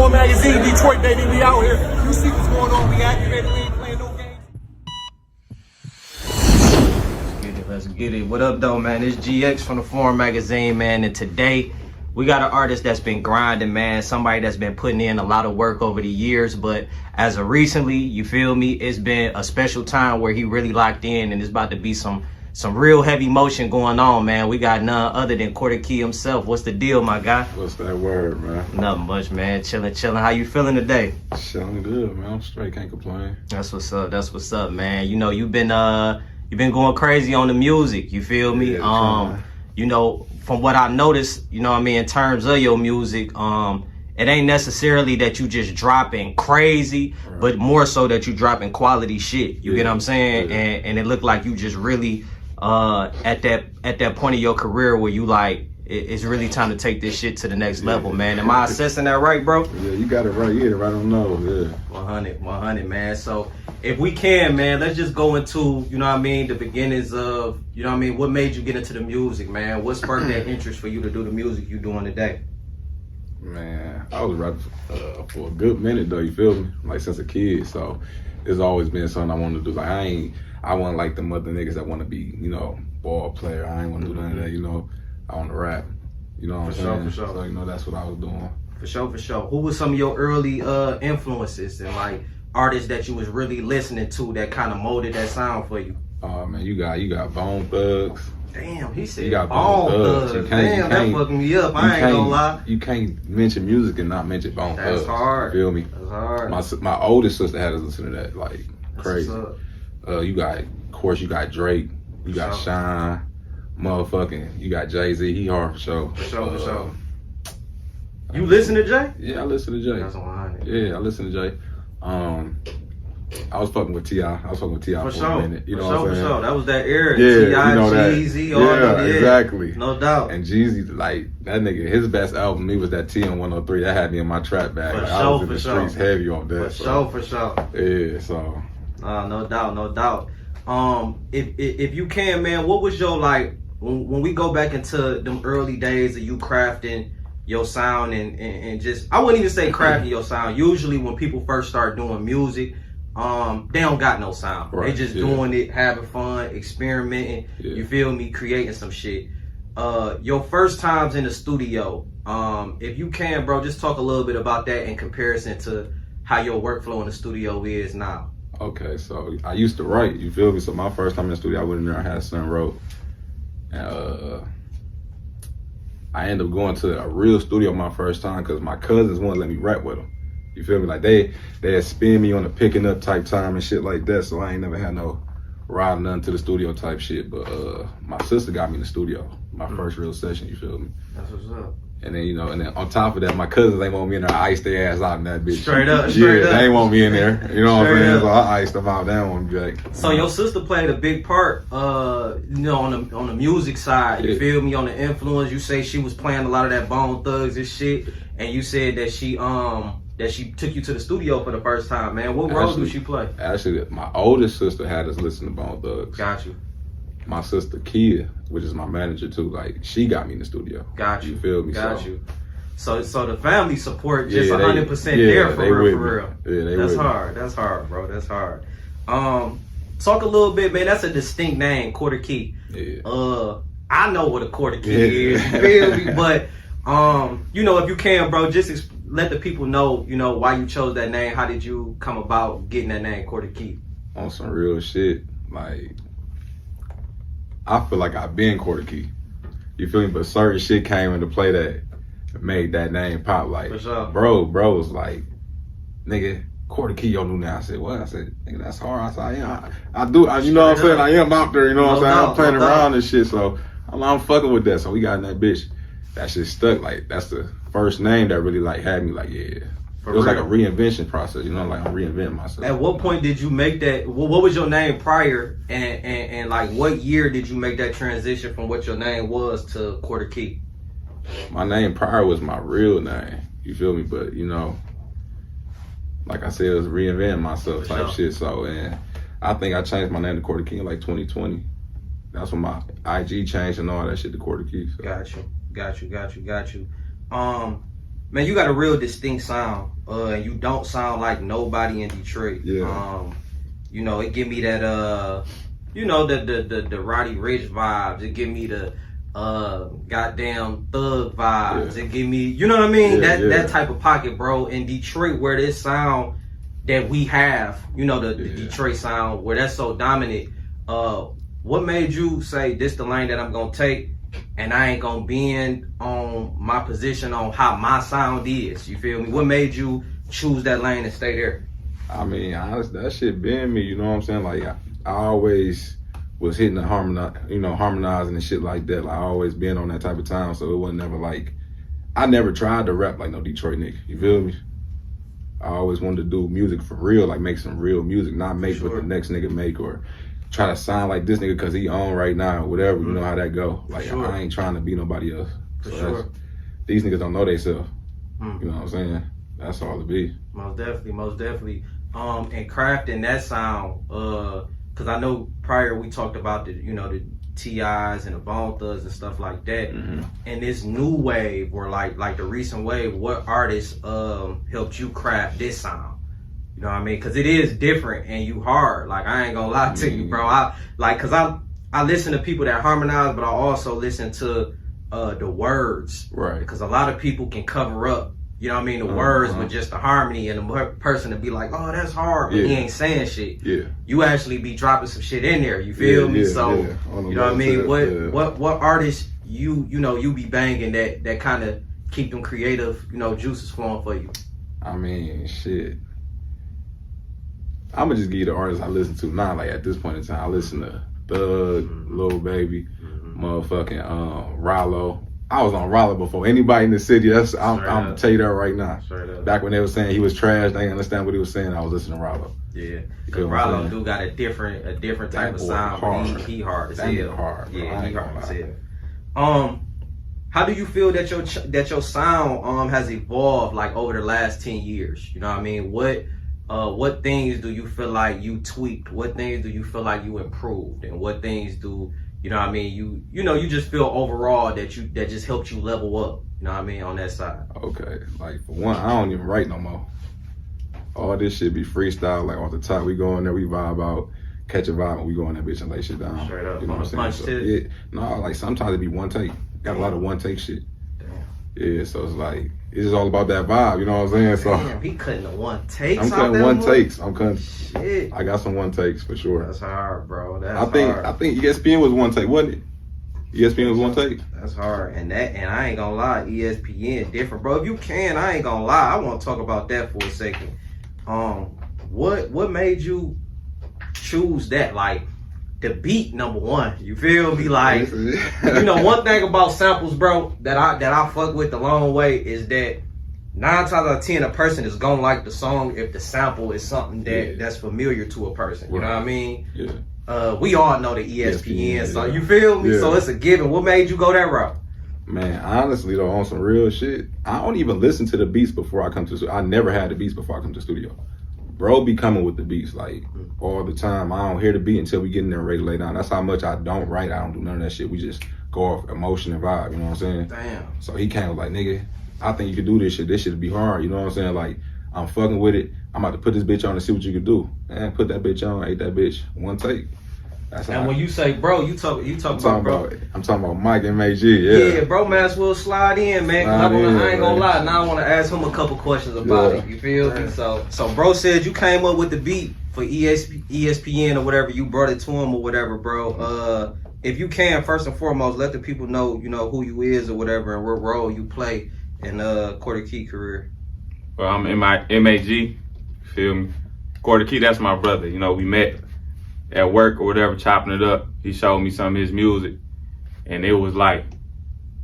Foreign Magazine, Detroit, baby. We out here. You see what's going on. We activated. We ain't playing no games. Let's get it. What up, though, man? It's GX from the Foreign Magazine, man. And today, we got an artist that's been grinding, man. Somebody that's been putting in a lot of work over the years. But as of recently, you feel me, it's been a special time where he really locked in. And it's about to be some real heavy motion going on, man. We got none other than Quarter Key himself. What's the deal, my guy? What's that word, man? Nothing much, man. Chilling. How you feeling today? Chilling good, man. I'm straight. Can't complain. That's what's up, man. You know, you've been going crazy on the music, you feel me? Yeah, you know, from what I noticed, you know what I mean, in terms of your music, it ain't necessarily that you just dropping crazy, right, but more so that you dropping quality shit. You get what I'm saying? Yeah. And it looked like you just really at that point of your career where you like it's really time to take this shit to the next level, man. Am I assessing that right, bro? Yeah, you got it right. You hit it right on the nose. Yeah. 100, man. So if we can, man, let's just go into, you know what I mean, the beginnings of, you know what I mean, what made you get into the music, man? What sparked that interest for you to do the music you doing today? Man, I was rapping for a good minute though, you feel me? Like since a kid, so it's always been something I wanted to do. Like I wasn't like them other niggas that want to be, you know, ball player. I ain't want to do none of that, you know. I want to rap, you know what I'm saying? For sure. So, you know, that's what I was doing. For sure. Who was some of your early influences and like artists that you was really listening to that kind of molded that sound for you? Oh man, you got Bone Thugs. Damn, he said You got Bone Bone Thugs. Thugs. Damn, that fucked me up. I ain't gonna lie. You can't mention music and not mention Bone Thugs. That's hard. You feel me? That's hard. My oldest sister had us listen to that like crazy. You got, of course, you got Drake. You got Shine. Motherfucking, you got Jay-Z. He hard for sure. For sure. You listen to Jay? Yeah, I listen to Jay. That's 100. Yeah, I listen to Jay. I was fucking with T.I. for a minute. You know what I'm saying? For sure. That was that era. Yeah, T.I., you know that. Jeezy, all that. Yeah, exactly. No doubt. And Jeezy, like, that nigga, his best album to me was that TM 103. That had me in my trap bag. Like, I was in the streets heavy on that. For sure. Yeah, so. No doubt. If you can, man, what was your, like, when we go back into them early days of you crafting your sound and just, I wouldn't even say crafting your sound. Usually when people first start doing music, they don't got no sound. Right, they just doing it, having fun, experimenting, you feel me, creating some shit. Your first times in the studio, if you can, bro, just talk a little bit about that in comparison to how your workflow in the studio is now. Okay, so I used to write, you feel me? So my first time in the studio, I went in there, I had son wrote. And I ended up going to a real studio my first time because my cousins wouldn't let me rap with them. You feel me? Like they had spin me on the picking up type time and shit like that. So I ain't never had no riding nothing to the studio type shit. But my sister got me in the studio, my first real session. You feel me? That's what's up. And then, you know, and then on top of that, my cousins ain't want me in there. I iced their ass out in that bitch. Straight up. They ain't want me in there. You know what I'm saying? So I iced them out. They don't want to be like. So your sister played a big part, you know, on the music side. You feel me? On the influence. You say she was playing a lot of that Bone Thugs and shit, and you said that she took you to the studio for the first time, man. What role did she play? Actually, my oldest sister had us listen to Bone Thugs. Got you. My sister Kia, which is my manager too, like she got me in the studio. Got you. You feel me? Got you. So the family support just 100% there for real. Yeah, That's hard. That's hard, bro. That's hard. Talk a little bit, man. That's a distinct name, Quarter Key. Yeah. I know what a Quarter Key is. You feel me? But you know, if you can, bro, just let the people know, you know, why you chose that name. How did you come about getting that name, Quarter Key? On some real shit, like. I feel like I've been Quarter Key. You feel me? But certain shit came into play that made that name pop. Like, for sure. bro was like, nigga, Quarter Key your new name. I said, what? I said, nigga, that's hard. I said, yeah, I do. You know what I'm saying? I am out there, you know what I'm saying? I'm playing around and shit, so I'm fucking with that. So we got in that bitch. That shit stuck. Like, that's the first name that really like had me like, yeah. It was like a reinvention process, you know, like I'm reinventing myself. At what point did you make that? What was your name prior, and like what year did you make that transition from what your name was to Quarter Key? My name prior was my real name, you feel me? But you know, like I said, it was reinventing myself type shit. So, and I think I changed my name to Quarter Key in like 2020. That's when my IG changed and all that shit to Quarter Key. So. Got you. man, you got a real distinct sound. And you don't sound like nobody in Detroit. Yeah. You know, it give me that you know, the Roddy Ricch vibes. It give me the goddamn thug vibes. It give me, you know what I mean? That type of pocket, bro. In Detroit, where this sound that we have, you know, the Detroit sound, where that's so dominant. What made you say this the lane that I'm gonna take, and I ain't gonna bend on my position on how my sound is? You feel me? What made you choose that lane and stay there? I mean, honestly, that shit been me. You know what I'm saying? Like I always was hitting the harmonizing and shit like that. Like I always been on that type of time, so it wasn't never like I never tried to rap like no Detroit nigga. You feel me? I always wanted to do music for real, like make some real music, not make what the next nigga make or try to sound like this nigga because he on right now or whatever. You know how that go. Like I ain't trying to be nobody else. These niggas don't know theyself. You know what I'm saying? That's all it be. Most definitely. And crafting that sound, cause I know prior we talked about the T.I.s and the Bone Thugs and stuff like that. And this new wave, or like the recent wave, what artists helped you craft this sound? You know what I mean? Cause it is different and you hard. Like I ain't gonna lie to you, bro. Cause I listen to people that harmonize, but I also listen to the words. Right. Because a lot of people can cover up, you know what I mean, the words with just the harmony, and the person to be like, oh, that's hard, but he ain't saying shit. Yeah. You actually be dropping some shit in there. You feel me? So you know what I mean? What artists you be banging that kind of keep them creative, juices flowing for you? I mean, shit. I'ma just give you the artists I listen to now. Like at this point in time, I listen to Thug, Lil Baby, motherfucking Rollo. I was on Rollo before anybody in the city. I'm gonna tell you that right now. Back when they were saying he was trash, they didn't understand what he was saying. I was listening to Rollo. Yeah, because Rollo do got a different type of sound. But he hard as hell. Hard. Yeah, he hard as hell. How do you feel that your sound has evolved like over the last 10 years? You know what I mean? What things do you feel like you tweaked? What things do you feel like you improved? And what things do you know what I mean? You just feel overall that just helped you level up. You know what I mean, on that side. Okay, like for one, I don't even write no more. All this shit be freestyle. Like off the top, we go in there, we vibe out, catch a vibe, and we go in that bitch and lay shit down. Straight up. You know what I'm saying? No, like sometimes it be one take. Got a lot of one take shit. Yeah, so it's like it's just all about that vibe, you know what I'm saying? So damn, he cutting the one takes. I'm cutting one takes. I'm cutting. Shit. I got some one takes for sure. That's hard, bro. I think ESPN was one take, wasn't it? ESPN was one take. That's hard, and I ain't gonna lie, ESPN different, bro. If you can, I ain't gonna lie. I want to talk about that for a second. What made you choose that? Like the beat, number one. You feel me? Like one thing about samples, bro, that I fuck with the long way is that 9 times out of 10 a person is gonna like the song if the sample is something that's familiar to a person. You know what I mean? Yeah. We all know the ESPN, so you feel me? Yeah. So it's a given. What made you go that route? Man, honestly though, on some real shit, I don't even listen to the beats before I come to the studio. I never had the beats before I come to the studio. Bro be coming with the beats like all the time. I don't hear the beat until we get in there and ready to lay down. That's how much I don't write. I don't do none of that shit. We just go off emotion and vibe, you know what I'm saying? Damn. So he came like, nigga, I think you could do this shit. This shit'll be hard, you know what I'm saying? Like, I'm fucking with it. I'm about to put this bitch on and see what you can do. And put that bitch on, ate that bitch, one take. And when you say bro, you talk about bro. I'm talking about Mike and MAG, yeah, bro, man, as well slide in, man. I ain't gonna lie. Now I want to ask him a couple questions about it. You feel me? So bro said you came up with the beat for ESPN or whatever. You brought it to him or whatever, bro. If you can, first and foremost, let the people know, who you is or whatever, and what role you play in Quarter Key career. Well, I'm in my MAG. Feel me? Quarter Key, that's my brother. We met at work or whatever, chopping it up. He showed me some of his music, and it was like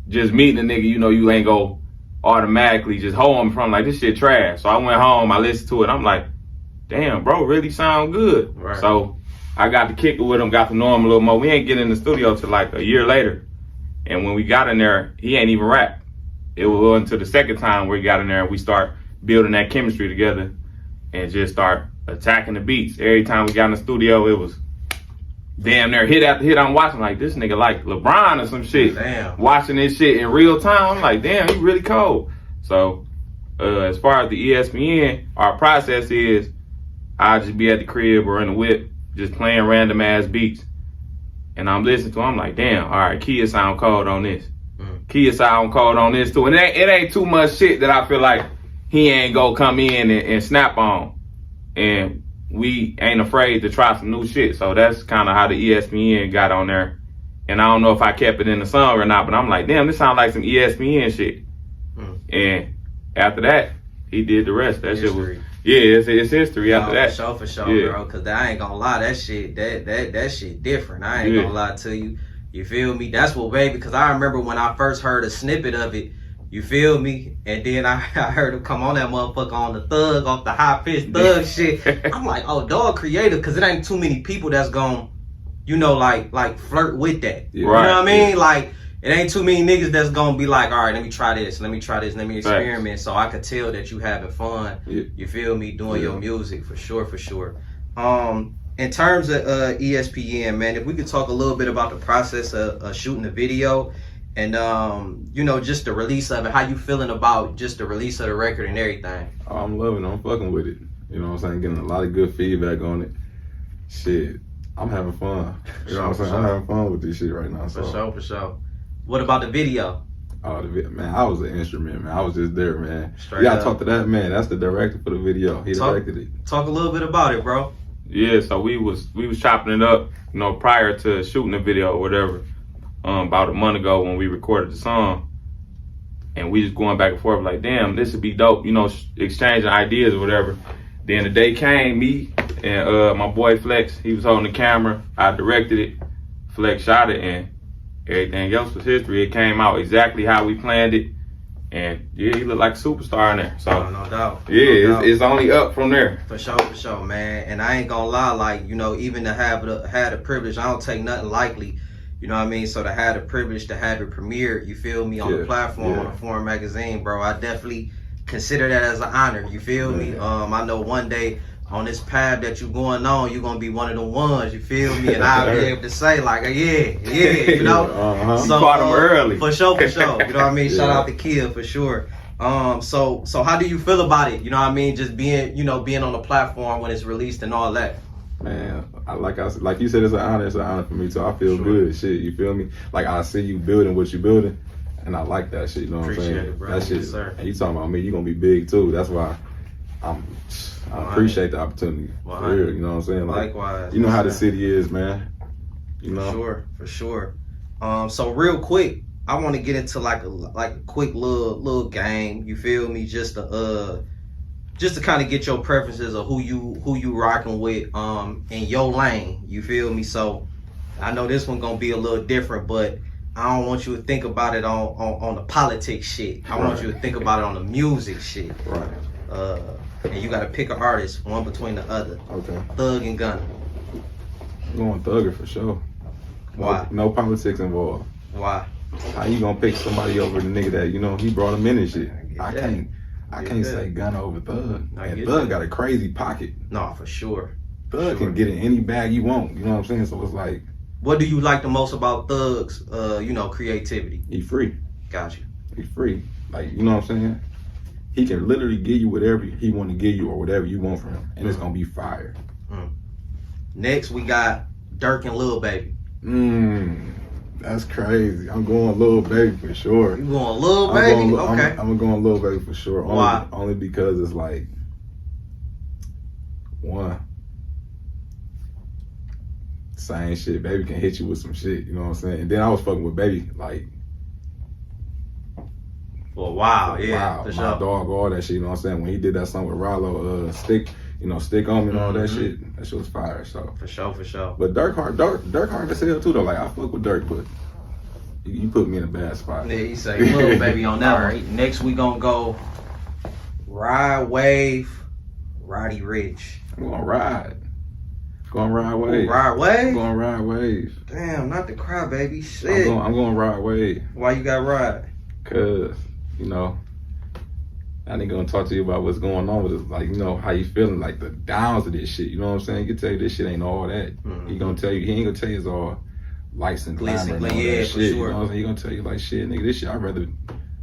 just meeting a nigga. You ain't go automatically just hold him from like this shit trash. So I went home, I listened to it. I'm like, damn, bro, really sound good. Right. So I got to kick it with him, got to know him a little more. We ain't get in the studio till like a year later, and when we got in there, he ain't even rap. It was until the second time where he got in there and we start building that chemistry together and just start attacking the beats. Every time we got in the studio, it was damn near hit after hit. I'm watching like this nigga like LeBron or some shit. Damn. Watching this shit in real time. I'm like, damn, he really cold. So as far as the ESPN, our process is I'll just be at the crib or in the whip, just playing random ass beats. And I'm listening to them, I'm like, damn, all right, Kia sound cold on this. Kia sound cold on this too. And it ain't too much shit that I feel like he ain't gonna come in and snap on. And we ain't afraid to try some new shit. So that's kind of how the ESPN got on there. And I don't know if I kept it in the song or not, but I'm like, damn, this sounds like some ESPN shit. And after that, he did the rest. That shit was, it's history after that. For sure, bro. Cause I ain't gonna lie, that shit different. I ain't gonna lie to you. You feel me? That's what, baby. Cause I remember when I first heard a snippet of it. You feel me? And then I heard him come on that motherfucker on the thug, off the high pitched thug shit. I'm like, oh, dog, creative, cause it ain't too many people that's gonna, you know, like flirt with that. Yeah. You know what I mean? Like, it ain't too many niggas that's gonna be like, all right, let me try this, let me experiment. Right. So I could tell that you having fun. Yeah. You feel me? Doing your music for sure. In terms of ESPN, man, if we could talk a little bit about the process of shooting the video and you know, just the release of it, how you feeling about just the release of the record and everything? Oh, I'm loving it. I'm fucking with it. You know what I'm saying? Getting a lot of good feedback on it. Shit, I'm having fun. You know what I'm saying? I'm having fun with this shit right now. So. For sure. What about the video? Oh, man, I was an instrument, man. I was just there, man. Straight yeah, up. I talked to that man. That's the director for the video. He directed it. Talk a little bit about it, bro. Yeah, so we was chopping it up, you know, prior to shooting the video or whatever. About a month ago when we recorded the song, and we just going back and forth like, damn, this would be dope, you know, exchanging ideas or whatever. Then the day came, me and my boy Flex, he was holding the camera. I directed it. Flex shot it, and everything else was history. It came out exactly how we planned it, and yeah, he looked like a superstar in there. So no doubt. Yeah, it's only up from there. For sure, man. And I ain't gonna lie, like, you know, even to have the privilege, I don't take nothing lightly. You know what I mean? So to have the privilege to have it premiered, you feel me, on the platform, on a foreign magazine, bro, I definitely consider that as an honor. You feel me? I know one day on this path that you're going on, you're gonna be one of the ones. You feel me? And I'll be able to say like, yeah, you know. So you caught him early. For sure. You know what I mean? Shout out to Kia for sure. So how do you feel about it? You know what I mean? Just being on the platform when it's released and all that. Man, like you said, it's an honor. It's an honor for me too. I feel good. Shit, you feel me? Like I see you building what you're building, and I like that shit. You know what I'm saying? Appreciate it, bro. That shit. Yes, sir. And you talking about me? You gonna be big too. That's why I appreciate the opportunity. For real, you know what I'm saying? Like, likewise. You know how the city is, man. You know. For sure. So real quick, I want to get into like a quick little game. You feel me? Just to kind of get your preferences of who you rocking with in your lane. You feel me? So I know this one gonna be a little different, but I don't want you to think about it on the politics shit. I want you to think about it on the music shit. Right. And you gotta pick an artist, one between the other. Okay. Thug and Gunna. I'm going Thugger for sure. Why? No politics involved. Why? How you gonna pick somebody over the nigga that, you know, he brought him in and shit? I can't say Gunna over Thug. And Thug got a crazy pocket. No, for sure. Thug can get in any bag you want. You know what I'm saying? So it's like. What do you like the most about Thug's, creativity? He free. Got you. He free. Like, you know what I'm saying? He can literally give you whatever he want to give you or whatever you want from him. And it's going to be fire. Next, we got Durk and Lil Baby. That's crazy. I'm going Lil Baby for sure. You going Lil Baby? Okay. I'm going Lil Baby for sure. Why? Only because it's like, one, same shit. Baby can hit you with some shit. You know what I'm saying? And then I was fucking with Baby like. For a while, for my sure. dog, all that shit. You know what I'm saying? When he did that song with Rallo, Stick on me and all that shit. That shit was fire. So for sure. But Durk hard as hell too though. Like I fuck with Durk, but you put me in a bad spot. Yeah, you say Lil Baby on that one. Next we gonna go Ride Wave, Roddy Ricch. I'm gonna ride. Going Ride Wave. Ride Wave? I'm going Ride Wave. Damn, not the cry baby. Shit. I'm going Ride Wave. Why you got Ride? Cause, you know, I ain't gonna talk to you about what's going on with it. Like, you know, how you feeling, like the downs of this shit. You know what I'm saying? He can tell you this shit ain't all that. He ain't gonna tell you it's all lights and glamour and all that shit. For sure. You know what I'm saying? He gonna tell you like, shit, nigga, this shit, I'd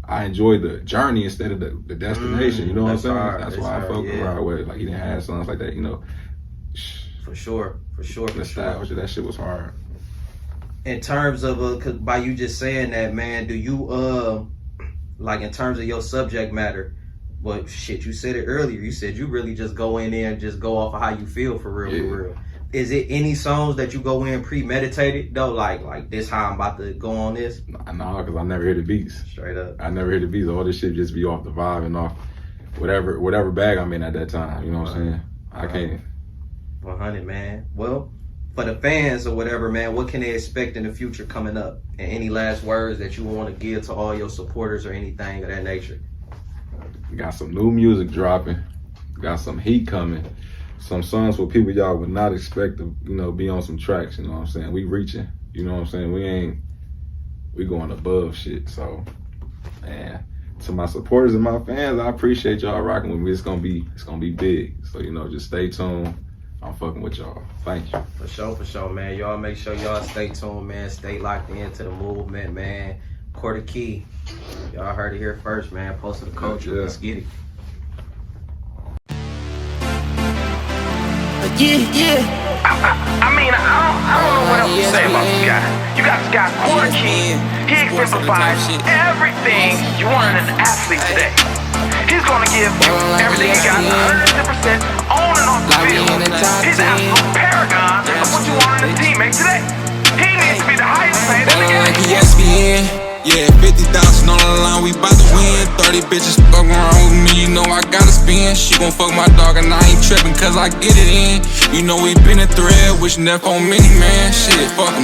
I enjoyed the journey instead of the destination. You know what I'm saying? Hard. That's why I fuck with Ride Wave. Like he didn't have songs like that. You know. For sure. Nostalgia. That shit was hard. In terms of cause by you just saying that, man, do you like in terms of your subject matter? But shit, you said it earlier. You said you really just go in there and just go off of how you feel for real. Is it any songs that you go in premeditated though? Like this how I'm about to go on this? No, because I never hear the beats. Straight up. I never hear the beats. All this shit just be off the vibe and off whatever bag I'm in at that time. You know what I'm saying? I can't. 100, man. Well, for the fans or whatever, man, what can they expect in the future coming up? And any last words that you want to give to all your supporters or anything of that nature? Got some new music dropping. Got some heat coming. Some songs where people y'all would not expect to, be on some tracks. You know what I'm saying? We reaching. You know what I'm saying? We going above shit. So, man, to my supporters and my fans, I appreciate y'all rocking with me. It's gonna be big. So just stay tuned. I'm fucking with y'all. Thank you. For sure, man. Y'all make sure y'all stay tuned, man. Stay locked into the movement, man. Quarter Key. Y'all heard it here first, man. Post of the culture. Yeah. Let's get it. Yeah. I mean, I don't know what else to say about you guys. You guys got Quarter Key. He exemplifies everything you want in an athlete today. He's gonna give you everything he got, 110% on and off the field. He's an absolute paragon of what you want in a teammate today. He needs to be the highest paid in the game. ESPN. Yeah, 50,000 on the line, we bout to win. 30 bitches fuck around with me, you know I gotta spin. She gon' fuck my dog and I ain't trippin' cause I get it in. You know we been a thread, wishing that for many, man. Shit, fuck 'em.